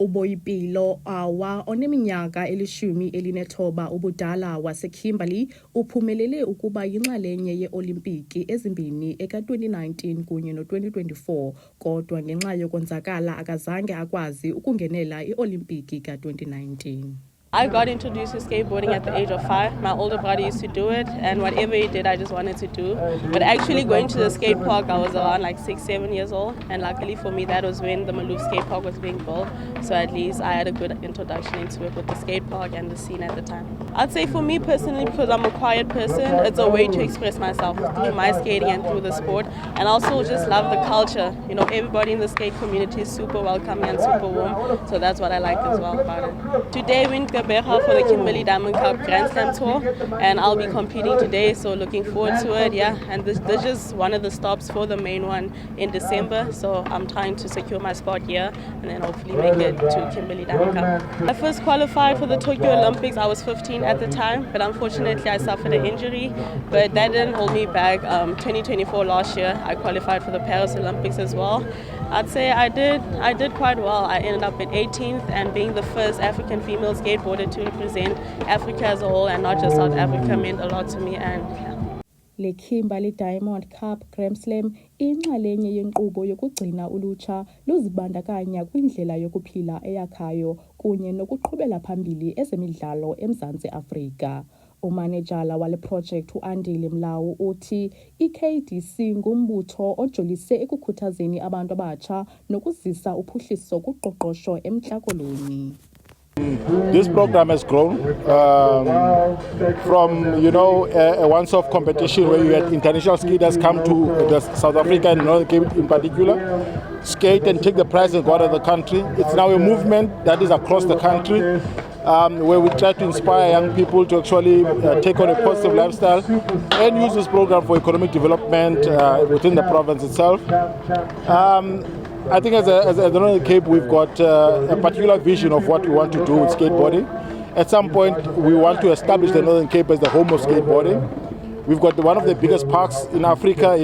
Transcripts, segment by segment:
Uboyipilo Awa oneminyaka eli-19 ubudala waseKimberley uphumelele ukuba yinxalenye ye-Olimpiki ezimbini eka-2019 kunye no-2024 kodwa ngenxa yokonzakala akazange akwazi ukungenela i-Olimpiki ka-2019. I got introduced to skateboarding at the age of 5. My older brother used to do it, and whatever he did, I just wanted to do. But actually going to the skate park, I was around like 6-7 years old, and luckily for me, that was when the Maloof skate park was being built. So at least I had a good introduction into it with the skate park and the scene at the time. I'd say for me personally, because I'm a quiet person, it's a way to express myself through my skating and through the sport. And I also just love the culture. You know, everybody in the skate community is super welcoming and super warm. So that's what I like as well about it. Today we're in Gqeberha for the Kimberley Diamond Cup Grand Slam Tour, and I'll be competing today, so looking forward to it. Yeah, and this is just one of the stops for the main one in December, so I'm trying to secure my spot here and then hopefully make it to Kimberley Diamond Cup. I first qualified for the Tokyo Olympics. I was 15 at the time, but unfortunately I suffered an injury, but that didn't hold me back. 2024 last year I qualified for the Paris Olympics as well. I'd say I did quite well. I ended up at 18th and being the first African female skateboarder to represent Africa as a whole and not just South Africa meant a lot to me. And Le Kimberley Diamond Cup Grand Slam inxalenye yenkqubo yokugcina ulutsha luzibandakanya kwindlela yokuphila eyakhayo kunye nokuqhubela phambili ezemidlalo eMzantsi Afrika. Umanejala wale project uAndile Mlawu uthi iKDC ngumbutho ojolise ekukhuthazeni abantu abatsha nokuzisa uphuhliso kuqoqosho eMntla Koloni. This program has grown from, a once-off competition where you had international skaters come to South Africa and Northern Cape in particular, skate and take the prize and go out of the country. It's now a movement that is across the country where we try to inspire young people to actually take on a positive lifestyle and use this program for economic development within the province itself. I think as the Northern Cape, we've got a particular vision of what we want to do with skateboarding. At some point, we want to establish the Northern Cape as the home of skateboarding. We've got one of the biggest parks in Africa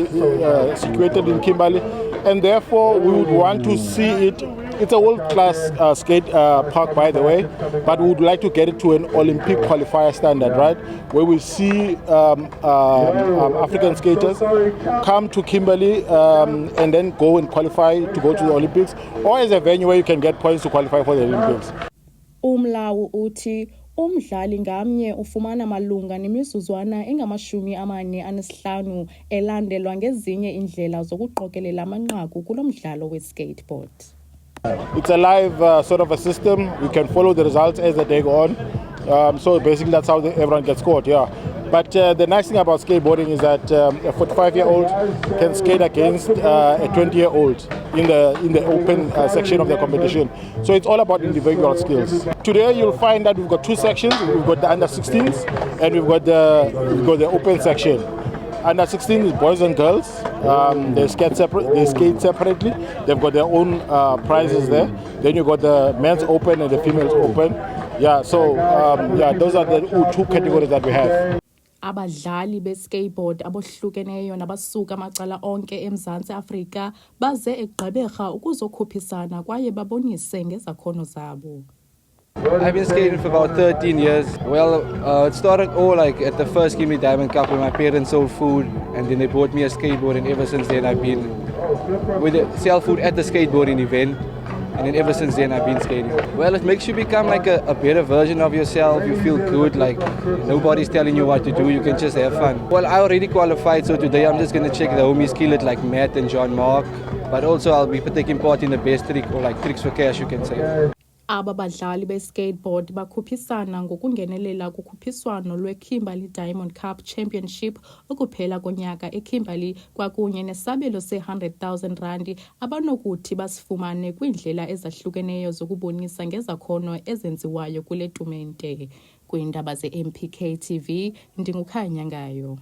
situated in Kimberley, and therefore we would want to see it. It's a world-class skate park, by the way, but we would like to get it to an Olympic qualifier standard, right? Where we see African skaters come to Kimberley and then go and qualify to go to the Olympics, or as a venue where you can get points to qualify for the Olympics. Umlawu uthi umdlali ngamnye ufumana malunga nemizuzwana engama-45 elandelwa ngezinye indlela zokuqokelela amanqaku kulo mdlalo we-skateboard. It's a live sort of a system. We can follow the results as the day go on. So basically that's how everyone gets scored, yeah. But the nice thing about skateboarding is that a 45-year-old can skate against a 20-year-old in the open section of the competition. So it's all about individual skills. Today you'll find that we've got two sections. We've got the under-16s and we've got the open section. Under 16 is boys and girls. They skate separately. They've got their own prizes there. Then you got the men's open and the females open. Yeah, so those are the two categories that we have. Abadlali be-skateboard abohlukeneyo nabasuka amacala onke eMzantsi Afrika baze eGqeberha ukuzokhuphisana kwaye babonise ngezakhono zabo. I've been skating for about 13 years. Well, it started all like at the first Kimberley Diamond Cup when my parents sold food and then they bought me a skateboard, and ever since then I've been sell food at the skateboarding event, and then ever since then I've been skating. Well, it makes you become like a better version of yourself. You feel good, like nobody's telling you what to do, you can just have fun. Well, I already qualified, so today I'm just going to check the homies skillet like Matt and John Mark, but also I'll be taking part in the best trick, or like tricks for cash you can say. Aba badlali be-skateboard bakhuphisana ngokungenelela kukhuphiswano lwe-Kimberley Diamond Cup Championship ukuphela konyaka eKimberley kwakunye nesabelo se-R100,000 abanokuthi basifumane kwiindlela ezahlukeneyo zokubonisa ngezakhono ezenziwayo kule tumente. Kwiindaba ze-MPK TV, ndinguKhanya Ngayo.